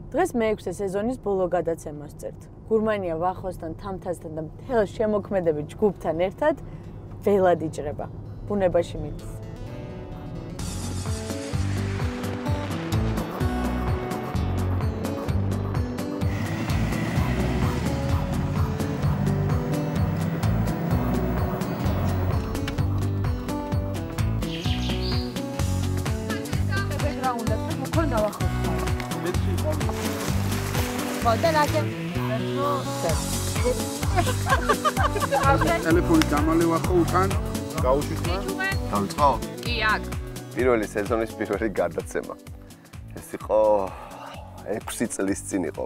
დღეს მე-6 სეზონის ბოლო გადაცემას წერთ. გურმანია ვახოსთან, თამთასთან და მთელ შემოქმედებით ჯგუფთან ერთად ველად იჭრება. ბუნებაში მიდის. ტელეფონი დამალევა ხო უკან? გაუშვით? დავიწყო? კი, აქ. პირველი სეზონის პირველი გადაცემა. ეს იყო 6 წლის წინ იყო.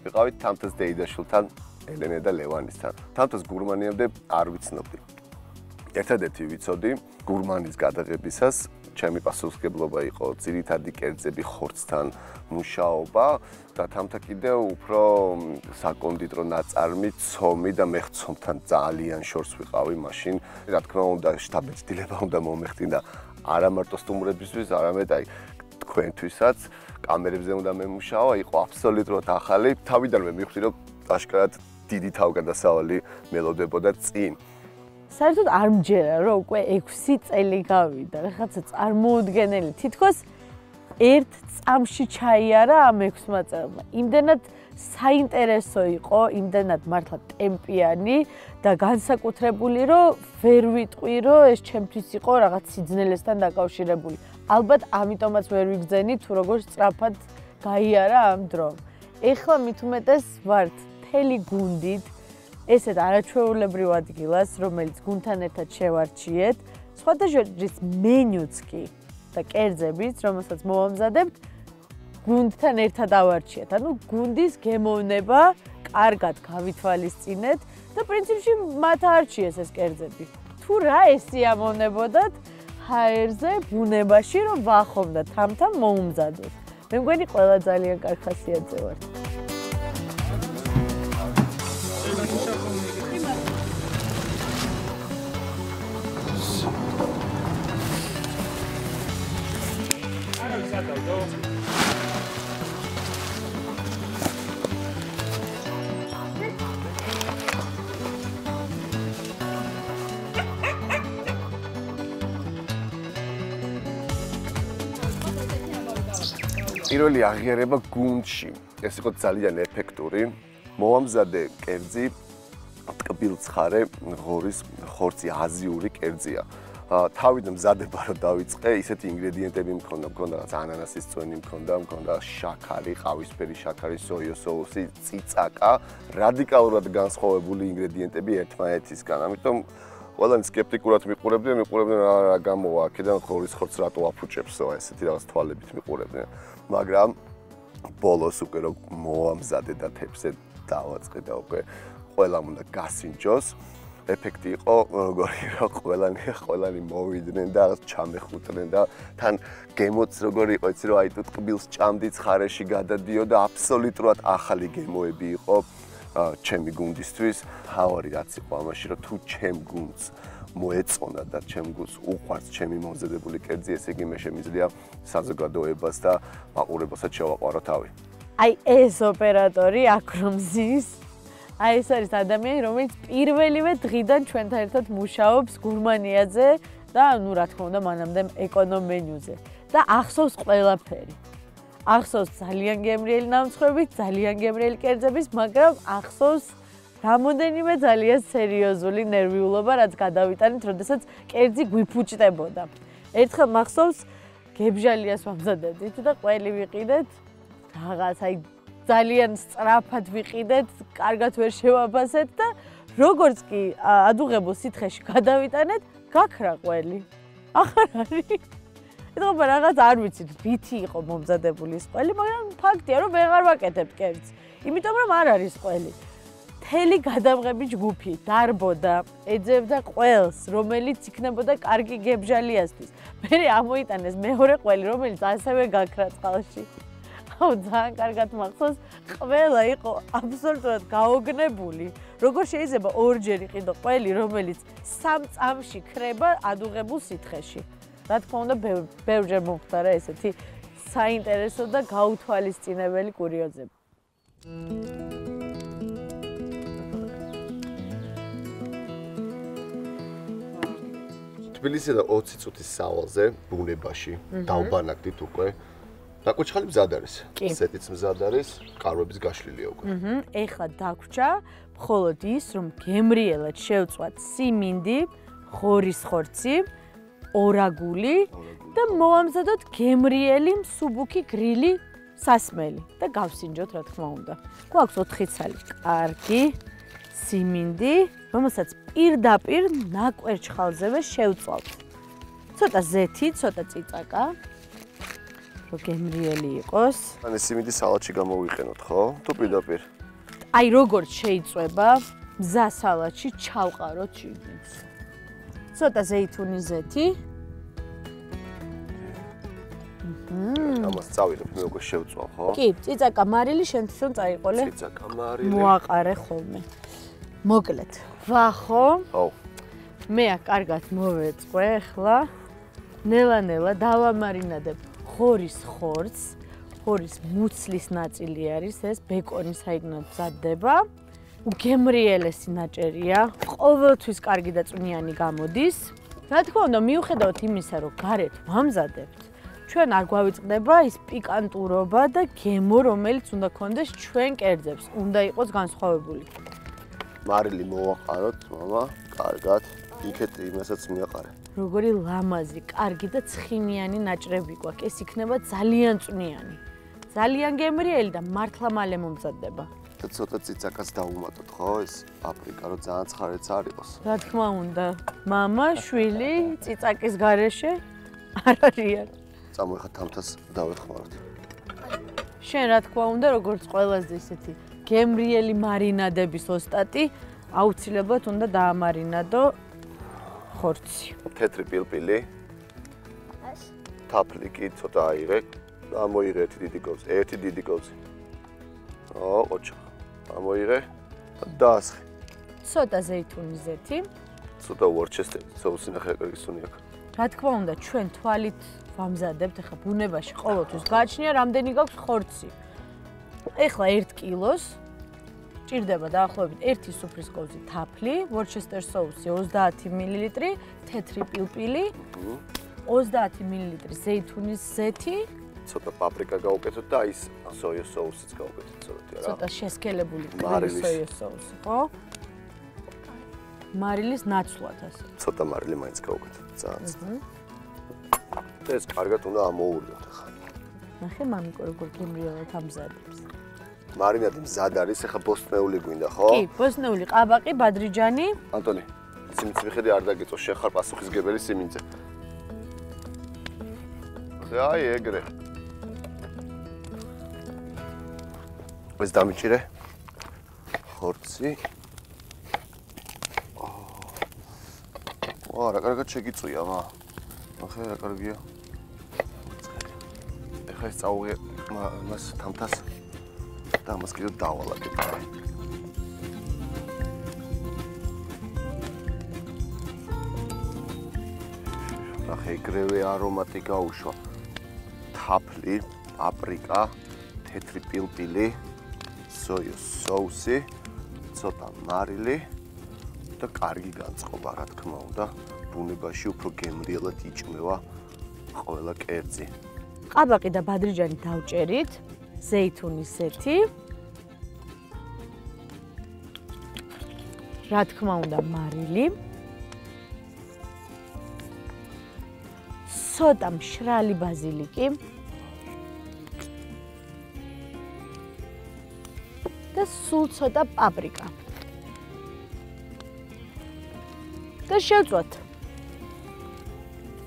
ვიყავით თამთას დეიდაშვილთან, ელენე და ლევანისთან. თამთას გურმანიამდე არ ვიცნობდი. ერთადერთი ვიცოდი გურმანის გადაღებისას ჩემი პასუხისმგებლობა იყო ძირითადი კერძები ხორცთან მუშაობა და თამთა კიდევ უფრო საკონდიტრო ნაწარმი, ცომი და მეხცომთან ძალიან შორს ვიყავი მაშინ. რა თქმა უნდა, შტაბეცდილება უნდა მომეხდინა არა მარტო სტუმრებისთვის, არამედ აი თქვენთვისაც, კამერებზე უნდა მემუშაო, იყო აბსოლუტურად ახალი. თავიდანვე მივხვდი, რომ აშკარად დიდი თავგადასავალი მელოდებოდა წინ. საერთოდ არ მჯერა, რომ უკვე 6 წელი გავიდა, რაღაცა წარმოუდგენელი. თითქოს ერთ წამში ჩაიარა ამ 6 წელმა. იმდენად საინტერესო იყო, იმდენად მართლა ტემპიანი და განსაკუთრებული, რომ ვერ ვიტყვი, რომ ეს ჩემთვის იყო რაღაც სიძნელესთან დაკავშირებული. ალბათ ამიტომაც ვერ ვიგრძენი, თუ როგორ სწრაფად გაიარა ამ დრომ. ეხლა მით უმეტეს ვართ მთელი გუნდით ესეთ არაჩვეულებრივ ადგილას, რომელიც გუნდთან ერთად შევარჩიეთ, სხვადასხვა მენიუც კი და კერძებიც, რომელსაც მოვამზადებთ, გუნდთან ერთად ავარჩიეთ. ანუ გუნდის გემოვნება კარგად გავითვალისწინეთ და პრინციპში მათ არჩიეს ეს კერძები. თუ რა ესიამოვნებოდათ ჰაერზე, ბუნებაში, რომ ვახომ და თამთა მოუმზადოთ. მე მგონი ყველა ძალიან კარგ ხასიათზე ვართ. პირველი აღიარება გუნდში. ეს იყო ძალიან ეფექტური. მოვამზადე კერძი ტკბილცხარე ღორის ხორცი აზიური კერძია. თავიდან მზადება რო დავიწყე, ისეთი ინგრედიენტები მქონდა, რაღაც ანანასის წვენი მქონდა შაქარი, ყავისფერი შაქარი, სოიო სოუსი, წიწაკა, რადიკალურად განსხვავებული ინგრედიენტები ერთმანეთისგან. ამიტომ ყველანი სკეპტიკურად მიყურებდნენ რა გამოვა აქედან ღორის ხორცს რატო აფუჭებსო, ესეთი რაღაც თვალებით მიყურებდნენ. მაგრამ ბოლოს უკვე რო მოვამზადე და თეფზე დავაწყე და უკვე ყველამ უნდა გასინჯოს. ეფექტი იყო როგორი რომ ყველანი მოვიდნენ და ჩამეხუტნენ და თან გემოც როგორი იყო იცი რომ აი თუ ტკბილს ჭამდი ცხარეში გადადიო და აბსოლუტურად ახალი გემოები იყო ჩემი გუნდისთვის. თავი რაც იყო ამაში რომ თუ ჩემ გუნდს მოეწონა და ჩემ გუნდს უყვარს ჩემი მომზადებული კერძი, ესე იგი მე შემიძლია საზოგადოებას და მაყურებელსაც შევაყვარო თავი. აი ეს ოპერატორი აქ რომ ზის, აი ეს არის ადამიანი, რომელიც პირველივე დღიდან ჩვენთან ერთად მუშაობს გურმანიაზე და ნუ რა თქმა უნდა მანამდე ეკონომ მენიუზე და ახსოვს ყველაფერი. ახსოვს ძალიან გემრიელი ნამცხვრებით, ძალიან გემრიელი კერძების, მაგრამ ახსოვს რამოდენიმე ძალიან სერიოზული ნერვიულობა, რაც გადავიტანით, როდესაც კერძი გვიფუჭდებოდა. ერთხელ მახსოვს გებჟალიას ვამზადებდით და ყველი ვიყიდეთ, რაღაც აი ძალიან სწრაფად ვიყიდეთ, კარგად ვერ შევაფასეთ და როგორც კი ადუღებულ სითხეში გადავიტანეთ, გაქრა ყველი. ახარ არის. ეთქობა რაღაც არ ვიცით, ვითი იყო მომზადებული ეს ყველი, მაგრამ ფაქტია, რომ ვეღარ ვაკეთებთ კერძს. იმიტომ რომ არ არის ყველი. მთელი გადამღები ჯგუფი დარბოდა, ეძებდა ყველს, რომელიც იქნებოდა კარგი გებჟალიასთვის. მე ამოიტანეს მეორე ყველი, რომელიც ასევე გაქრა წყალში. აუ ძალიან კარგად მახსოვს, ყველა იყო აბსოლუტურად გაოგნებული. როგორ შეიძლება ორჯერ იყიდო ყველი, რომელიც 3 წამში ქრება ადუღებულ სითხეში. რა თქმა უნდა, ბევრჯერ მომხდარა ესეთი საინტერესო და გაუთვალისწინებელი კურიოზები. თბილისში და 20 წუთის სავალზე ბუნებაში დავბანაკდით უკვე. ნაკუჩხალი მზად არის. სეტიც მზად არის, კარვების გაშლილია უკვე. ეხლა დაგვრჩა მხოლოდ ის, რომ გემრიელად შევწვათ სიმინდი, ღორის ხორცი, ორაგული და მოვამზადოთ გემრიელი მსუბუქი გრილი სასმელი და გავსინჯოთ რა თქმა უნდა. გვაქვს 4 ცალი კარგი სიმინდი, რომელსაც პირდაპირ ნაკვერჩხალზევე შევწვალთ. ცოტა ზეთი, ცოტა წიწაკა, რომ გემრიელი იყოს. ან სიმინდი სალატში გამოვიყენოთ, ხო? თუ პირდაპირ. აი როგორც შეიწვება, მზა სალატში ჩავყაროთ შიგნით. ცოტა ზეითუნის ზეთი. ამას წავიღებ, მე უკვე შევწვალ, ხო? კი, წიწაკა მარილი შენთვის რომ წაიყოლე. წიწაკა მარილი. მოაყარე ხოლმე. მოკლედ, ვახო. ხო. მე აქ კარგად მოვეწყვე ახლა. ნელა-ნელა დავამარინადებ ღორის ხორცს. ღორის მუცლის ნაწილი არის ეს, ბეკონი საიდანაც მზადდება. უგემრიელესი ნაჭერია. ყოველთვის კარგი და წვნიანი გამოდის. რა თქმა უნდა, მიუხედავად იმისა, რომ გარეთ ვამზადებთ, ჩვენ არ გვავიწყდება ის პიკანტურობა და გემო, რომელიც უნდა გქონდეს ჩვენ კერძებს. უნდა იყოს განსხვავებული. მარილი მოვაყაროთ, მამა, კარგად. იქეთ იმასაც მიაყარე. როგორი ლამაზი, კარგი და ცხიმიანი ნაჭრები გვაქვს. ეს იქნება ძალიან წვნიანი. ძალიან გემრიელი და მართლა მალე მომზადდება. და ცოტა წიწაკას დავუმატოთ, ხო? ეს პაპრიკა რომ ძალიან ცხარეც არ იყოს. რა თქმა უნდა, მამა, შვილი, წიწაკის გარეშე არ არიან. წამოიხა თამთას დავეხმაროთ. შენ რა თქმა უნდა, როგორც ყველაზე ისეთი გემრიელი მარინადების ოსტატი, აუცილებლად უნდა დაამარინადო ხორცი. თეთრი პილპილი. თაფლი კი ცოტა აიღე. ამოიღე ერთი დიდი კოვზი, ერთი დიდი კოვზი. ოჩა. ამოიღე და დაასხე. ცოტა ზეითუნის ზეთი. ცოტა უორჩესტერი, соуსი ნახე კარგი სუნი აქვს. რა თქმა უნდა, ჩვენ თვალით ვამზადებთ, ახლა ბუნებაში ყოველთვის გააჩნია რამდენი გაქვს ხორცი. ეხლა 1 კილოს ჭირდება დაახლოებით 1 სუფრის კოვზი თაფლი, ვორჩესტერ соуსი 30 მილილიტრი, თეთრი პილპილი, 30 მილილიტრი ზეითუნის ზეთი, ცოტა პაპრიკა გავუკეთოთ და ის სოიოს соусიც გავუკეთოთ ცოტა რა. ცოტა შესქელებული სოიოს соуსი, ხო? მარილის ნაცვლად ასე. ცოტა მარილი მაინც გავუკეთოთ ძალიან. და ეს კარგად უნდა ამოურიოთ ახლა. ნახე მამიკო როგორ გემრიელად ამზადებს. მარინადი მზად არის, ახლა ბოსტნეული გვინდა, ხო? კი, ბოსტნეული ყაბაყი, ბადრიჯანი. ანტონი, სიმინძე მიხედი არ დაგეწო, შენ ხარ პასუხისგებელი სიმინძე. აი ეგრე. ეს დამიჭირე. ხორცი. რა კარგად შეგიწვია, მა. ახლა რა კარგია. ეხლა ეს წაუღე მას თამთას და ამას კიდევ დავალაგებ. ახლა ეგრევე არომატი გაუშვა. თაფლი, პაპრიკა, თეთრი პილპილი, სოიოს соуსი, ცოტა მარილი და კარგი განწყობა, რა თქმა უნდა, ბუნებაში უფრო გემრიელად იჭმევა ყველა კერძი. ყაბაყი და ბადრიჯანი დავჭერით, ზეითუნის ზეთი. რა თქმა უნდა, მარილი. ცოტა მშრალი ბაზილიკი. და სულ ცოტა პაპრიკა. და შევწვათ.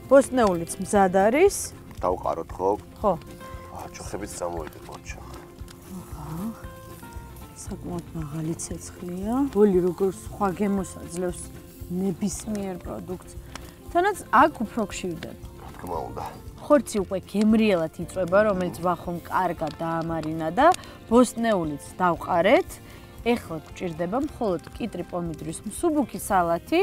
ბოსტნეულიც მზად არის. დავყაროთ, ხო? ხო. ჯოხებიც წამოვიდეთ, მოჩა. საკმაოდ მაღალი ცეცხლია. ბოლი როგორ სხვა გემოს აძლევს ნებისმიერ პროდუქტს. თანაც აქ უფრო გშივდება. რა თქმა უნდა. ხორცი უკვე გემრიელად იწვება, რომელიც ვახომ კარგად დაამარინადა, ბოსტნეულიც დავყარეთ. ეხლა გვჭირდება მხოლოდ კიტრი პომიდრის მსუბუქი სალათი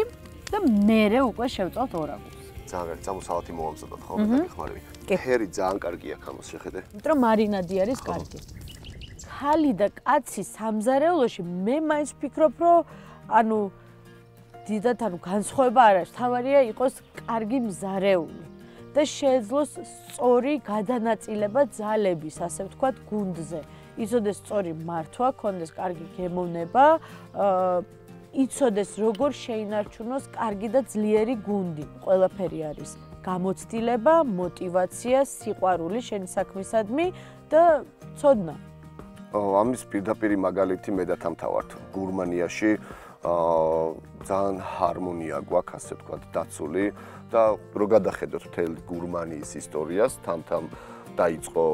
და მერე უკვე შევწვალთ ორაგულს. ძალიან წამო სალათი მოამზადოთ ხოლმე დაგეხმარები. ფერი ძალიან კარგი აქვს ამას შეხედე. იმიტომ მარინადი არის კარგი. ხალი და კაცი სამზარეულოში მე მაინც ვფიქრობ, რომ ანუ დიდად განსხვავება არ არის. თავარია იყოს კარგი მზარეული და შეეძლოს სწორი გადანაწილება ძალების, ასე ვთქვათ, გუნდზე. იცოდეს სწორი მართვა, კონდეს კარგი გემოვნება, იცოდეს როგორ შეინარჩუნოს კარგი და ძლიერი გუნდი. ყველაფერი არის გამოცდილება, მოტივაცია, სიყვარული შენი საქმისადმი და ცოდნა. ამის პირდაპირი მაგალითი მე და თამთავართ გურმანიაში ძალიან ჰარმონია გვაქვს, ასე ვთქვათ, დაცული და რო გადახედოთ მთელი გურმანიის ისტორიას, თამთამ დაიწყო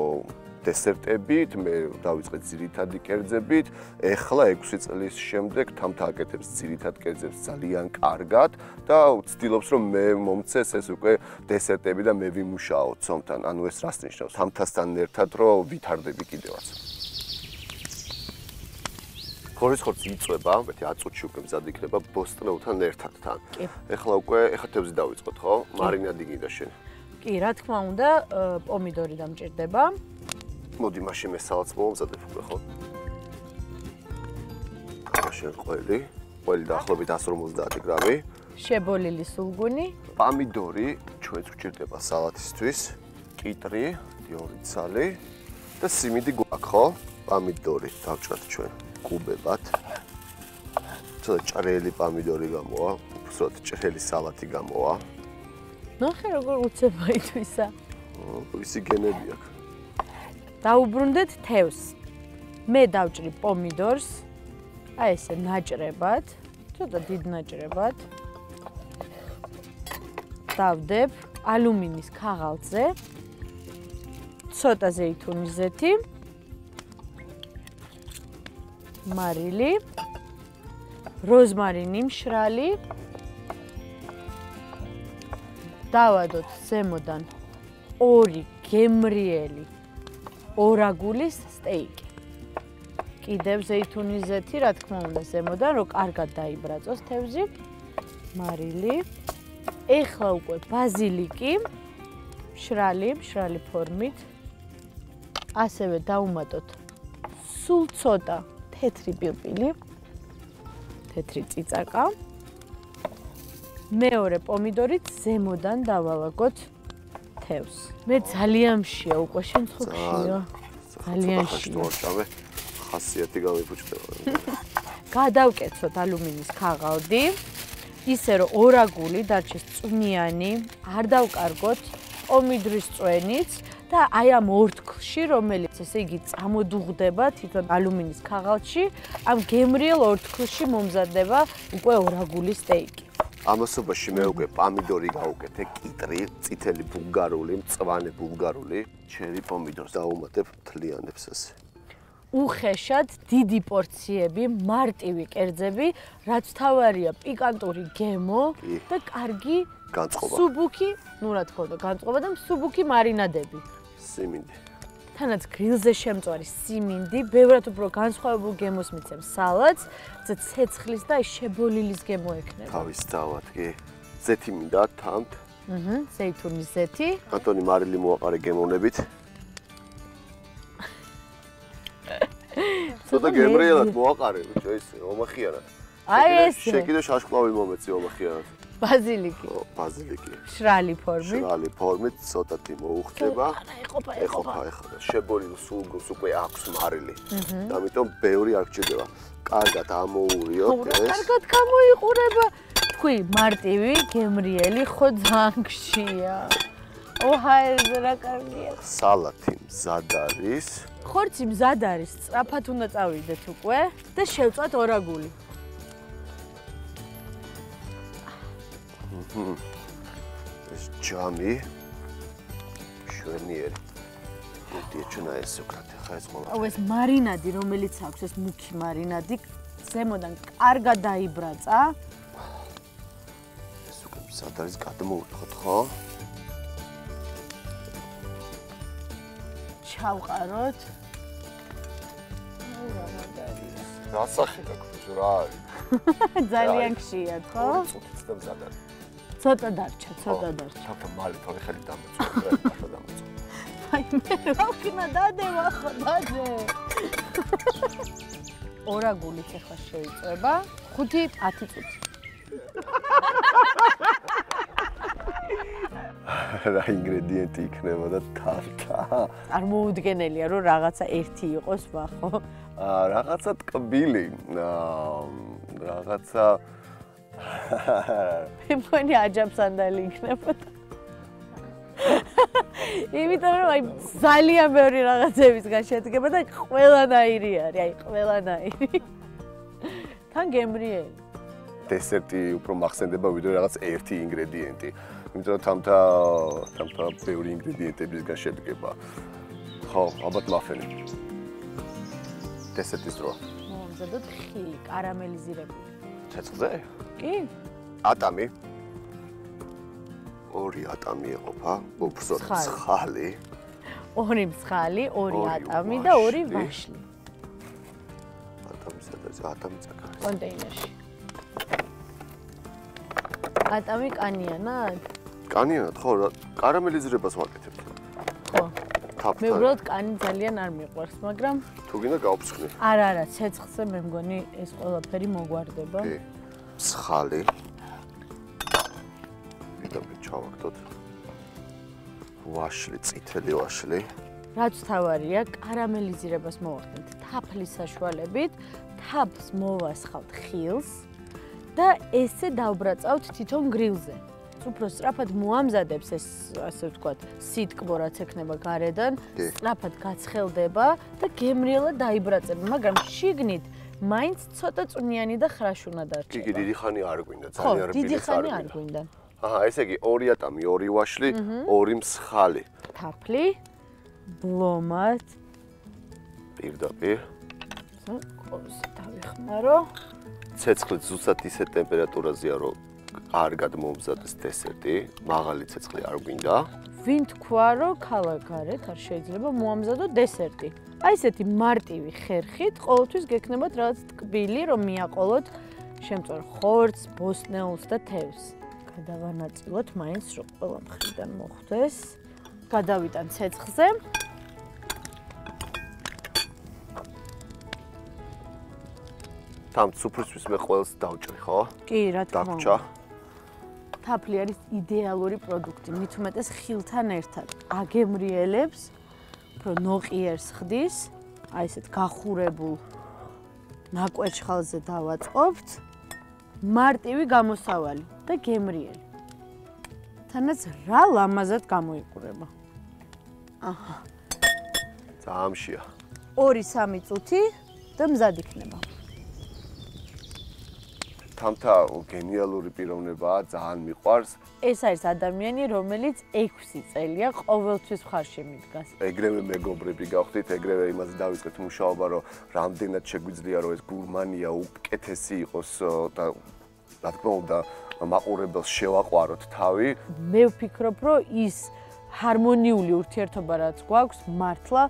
დესერტებით, მე დავიწყე ძირითადი კერძებით, ეხლა 6 წლის შემდეგ თამთა აკეთებს ძირითად კერძებს ძალიან კარგად და ვცდილობს რომ მე მომცეს ეს უკვე დესერტები და მე ვიმუშაო ცომთან. ანუ ეს რას ნიშნავს? თამთასთან ერთად რომ ვითარდები კიდევაც. ხორის ხორცი იწვება, მეტი 10 წუთში უკვე მზად იქნება ბოსტნეულთან ერთად თან. ეხლა თევზი დავიწყოთ, ხო? მარინადი გინდა შენ. კი, რა თქმა უნდა, პომიდორი დამჭირდება. მოდი მაშინ მე სალათს მოვამზადებ უკვე, ხო? მაშინ ყველი დაახლოებით 150 გრამი. შებოლილი სულგუნი. პომიდორი ჩვენც გვჭირდება სალათისთვის, კიტრი, 2 ცალი და სიმინდი გვაქვს, ხო? პომიდორი დავჭრათ ჩვენ კუბებად. ცოტა ჭრელი პომიდორი გამოვა, უბრალოდ ჭრელი სალათი გამოვა. ნახე როგორ უცება ითვისა. ისი გენები აქვს. დაუბრუნდეთ თევზს. მე დავჭრი პომიდორს. აი ესე ნაჭრებად, ცოტა დიდ ნაჭრებად. დავდებ ალუმინის ქაღალდზე. ცოტა ზეითუნის ზეთი. მარილი, როზმარინი მშრალი. დავადოთ ზემოდან 2 გემრიელი ორაგულის სტეიკი. კიდევ ზეითუნის ზეთი, რა თქმა უნდა, ზემოდან, რომ კარგად დაიბრაწოს თევზი. მარილი. ეხლა უკვე ბაზილიკი, მშრალი ფორმით. ასევე დავუმატოთ სულ ცოტა თეთრი პილპილი, თეთრი წიწაკა. მეორე პომიდორით ზემოდან დავალაგოთ თევზს. მე ძალიან მშია უკვე შენ ცხოქშია. ძალიან მშია. ხასიათი გამიფუჭდება. გადავკეცოთ ალუმინის ქაღალდი. ისე რომ ორაგული დარჩეს წვნიანი, არ დავკარგოთ პომიდრის წვენიც და აი ამ ორთქლში, რომელიც ესე იგი წამოდუღდება თვითონ ალუმინის ქაღალდში, ამ გემრიელ ორთქლში მომზადდება უკვე ორაგული სტეიკი. ამასობაში მე უკვე პომიდორი გავუკეთე, კიტრი, წითელი ბულგარული, მწვანე ბულგარული, ჩერი პომიდორს დავუმატებ, თლიანებს ასე. უხეშად დიდი პორციები, მარტივი კერძები, რაც თავარია პიკანტური გემო და კარგი განწყობა. სუბუქი, ну რა თქმა უნდა, განწყობა და სუბუქი მარინადები. სიმინდი. თანაც გრილზე შემწვარი სიმინდი, ბევრად უფრო განსხვავებულ გემოს მიცემს სალათს, ცეცხლის და შებოლილის გემო ექნება. თავისთავად, კი. ზეთი მინდა თამთ. ზეითუნის ზეთი. ანტონი მარილი მოაყარე გემოვნებით. ცოტა გემრიელად მოაყარე, ბიჭო, ისე ომახიანად. აი ესე. შეკიდე შაშკლავი მომეცი ომახიანად. ბაზილიკი. ბაზილიკი. მშრალი ფორმით. მშრალი ფორმით ცოტათი მოუხდება. ეყოფა. ეხლა. შებოლილ სულგუნს უკვე აქვს მარილი. და ამიტომ ბევრი არ გჭირდება. კარგად ამოურიოთ ეს. კარგად გამოიყურება. თქვი, მარტივი, გემრიელი, ხო ძალიან გშია. ოჰაერზე რა კარგია. სალათი მზად არის. ხორცი მზად არის, სწრაფად უნდა წავიდეთ უკვე და შევწვათ ორაგული. ეს ჯამი შვენიერი. მოდიე ჩვენა ეს უკრათ ხა ეს ყველა. აუ ეს მარინადი, რომელიც აქვს, ეს მუქი მარინადი, ზემოდან კარგად დაიბრაცა. ეს უკვე მზად არის, გადმოვიხოთ, ხო? ჩავყაროთ. რასახი გაქვს რა არის? ძალიან გშიათ, ხო? წუთიც და მზად არის. ცოტა დარჩა. თავთა მალე თავი ხელი დამეწვა. აი მე რა ვქნა დადევა ხო დადე. ორაგულით ახლა შეიწება 5-10 წუთი. რა ინგრედიენტი იქნებოდა თავთა? წარმოუდგენელია რომ რაღაცა ერთი იყოს ხო? რაღაცა ტკბილი, რაღაცა მე მგონი აჯაფსანდალი იქნებოდა. იმიტომ რომ აი ძალიან ბევრი რაღაცებისგან შედგება და ყველანაირი არის, აი ყველანაირი. თან გემრიელი. დესერტი უფრო მახსენდება ვიდრე რაღაც ერთი ინგრედიენტი. იმიტომ რომ თამთა ბევრი ინგრედიენტებისგან შედგება. ხო, ალბათ მაფენი. დესერტის დროა. მომზადოთ ხილი, კარამელიზირებული. ცეცხლზე? კი. ატამი. 2 ატამი ეყოფა, უბრალოდ მცხალი. 2 მცხალი, 2 ატამი და 2 ვაშლი. ატამი წაკარი. კონტეინერში. ატამი კანიანად? კანიანად, ხო, კარამელიზირებას ვაკეთებ. ხო. თაფთან. მე უბრალოდ კანი ძალიან არ მიყვარს, მაგრამ თუ გინდა გავფრთხნი. არა, ცეცხლზე მე მგონი ეს ყველაფერი მოგვარდება. კი. მცხალი. ვიდამე ჩავაგდოთ. ვაშლი, წითელი ვაშლი. რაც თავარია, კარამელიზირებას მოვახდენთ თაფლის საშუალებით, თაფლს მოვასხავთ ხილს და ესე დავბრაწავთ თითონ გრილზე. უფრო სწრაფად მოამზადებს ეს, ასე ვთქვათ, სიტკბო რაც ექნება გარედან, სწრაფად გაცხელდება და გემრიელად დაიბრაწება, მაგრამ შიგნით მაინც ცოტა წვნიანი და ხრაშუნა დარჩება. კი, დიდი ხანი არ გვინდა, ძალიან რბილიც არ გვინდა. აჰა, ესე იგი 2 ატამი, 2 ვაშლი, 2 მსხალი. თაფლი, ბლომად. პირდაპირ. ყოვს დავიხმარო. ცეცხლი ზუსტად ისე ტემპერატურაზეა, რომ კარგად მომზადდეს დესერტი, მაღალი ცეცხლი არ გვინდა. ვინ თქვა, რომ ქალაგარეთ არ შეიძლება მოამზადოთ დესერტი? აი ესეთი მარტივი ხერხით ყოველთვის გექნებათ რაღაც ტკბილი, რომ მიაყოლოთ შემწვარ ხორცს, ბოსტნეულს და თევზს. გადავანაწილოთ მაინც, რომ ყველა მხრიდან მოხვდეს. გადავიტან ცეცხლზე. თამთ სუფრისთვის მე ყველს დავჭრი, ხო? კი, რა თქმა უნდა. დაგჭა. თაფლი არის იდეალური პროდუქტი, მით უმეტეს ხილთან ერთად. აგემრიელებს, უფრო ნოყიერს ხდის, აი ესეთ გახურებულ ნაკვეჩხალზე დავაწყობთ. მარტივი გამოსავალი და გემრიელი. თანაც რა ლამაზად გამოიყურება. აჰა. ძაამშია. 2-3 წუთი და მზად იქნება. თამთა გენიალური პიროვნებაა, ძალიან მიყვარს. ეს არის ადამიანი, რომელიც 6 წელია ყოველთვის ხარში მიდგას. ეგრევე მეგობრები გავხდით, ეგრევე იმაზე დავიწყეთ მუშაობა, რომ რამდენად შეგვიძლია რომ ეს გურმანია უკეთესი იყოს და რა თქმა უნდა მაყურებელს შევაყვაროთ თავი. მე ვფიქრობ, რომ ის ჰარმონიული ურთიერთობა რაც გვაქვს, მართლა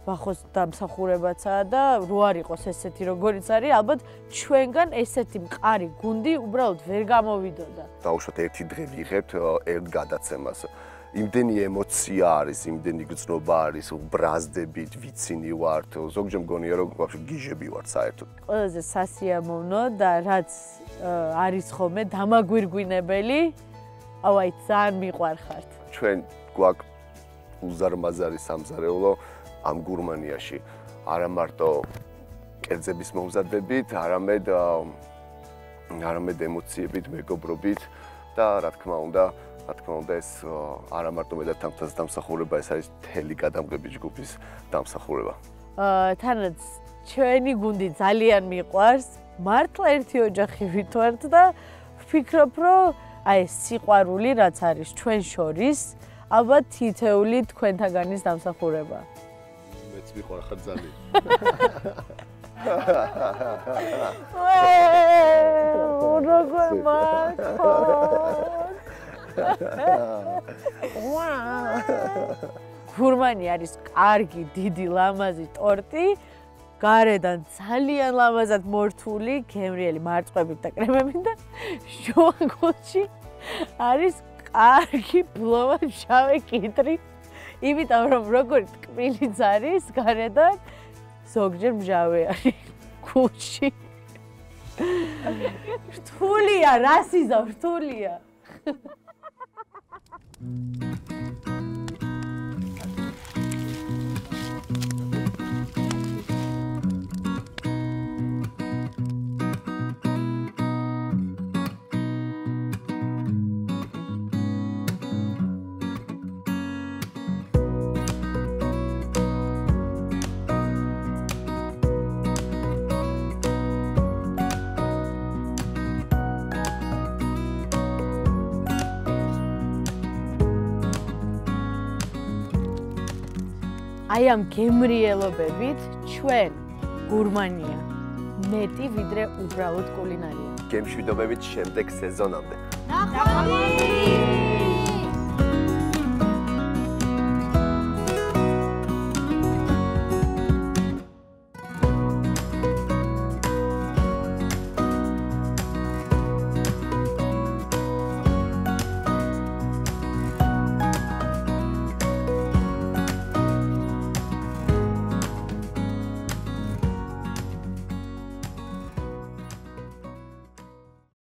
ვახოს დამსახურებაცაა და რო არ იყოს ესეთი როგორიც არის, ალბათ ჩვენგან ესეთი მყარი გუნდი უბრალოდ ვერ გამოვიდოდა. დაუშვათ ერთი დღე ვიღებთ ერთ გადაცემას. იმდენი ემოცია არის, იმდენი გრძნობა არის, ბრაზდებით, ვიცინი ვართ, ზოგჯერ მგონია რომ ვაფშე გიჟები ვართ საერთოდ. ყველაზე სასიამოვნო და რაც არის ხოლმე დამაგვირგვინებელი, აი ძალიან მიყვარხართ. ჩვენ გვაქვს უზარმაზარი სამზარეულო ამ გურმანიაში. არა მარტო კერძების მომზადებით, არამედ ემოციებით, მეგობრობით და რა თქმა უნდა ეს არა მარტო მე და თამთას დამსახურება, ეს არის მთელი გადამღები ჯგუფის დამსახურება. თანაც ჩვენი გუნდი ძალიან მიყვარს, მართლა ერთი ოჯახი ვითვართ და ვფიქრობ, რომ აი ეს სიყვარული რაც არის ჩვენ შორის, ალბათ თითეული თქვენთაგანის დამსახურება. მეც მიყვარხარ ძალიან. როგორ მართლა გურმანი არის კარგი, დიდი, ლამაზი ტორტი, გარედან ძალიან ლამაზად მორთული, გემრიელი მარწყვებით და კრემებით და შუაგულში არის კარგი ბლოვა შავი კიტრი. იმიტომ რომ როგორი ტკბილიც არის გარედან, ზოგჯერ მჟავე არის გულში. რთულია, რასიზა, რთულია. აი ამ გემრიელობებით ჩვენ გურმანია მეტი ვიდრე უბრალოდ კულინარია. გემშვიდობებით შემდეგ სეზონამდე. ნახვამდის!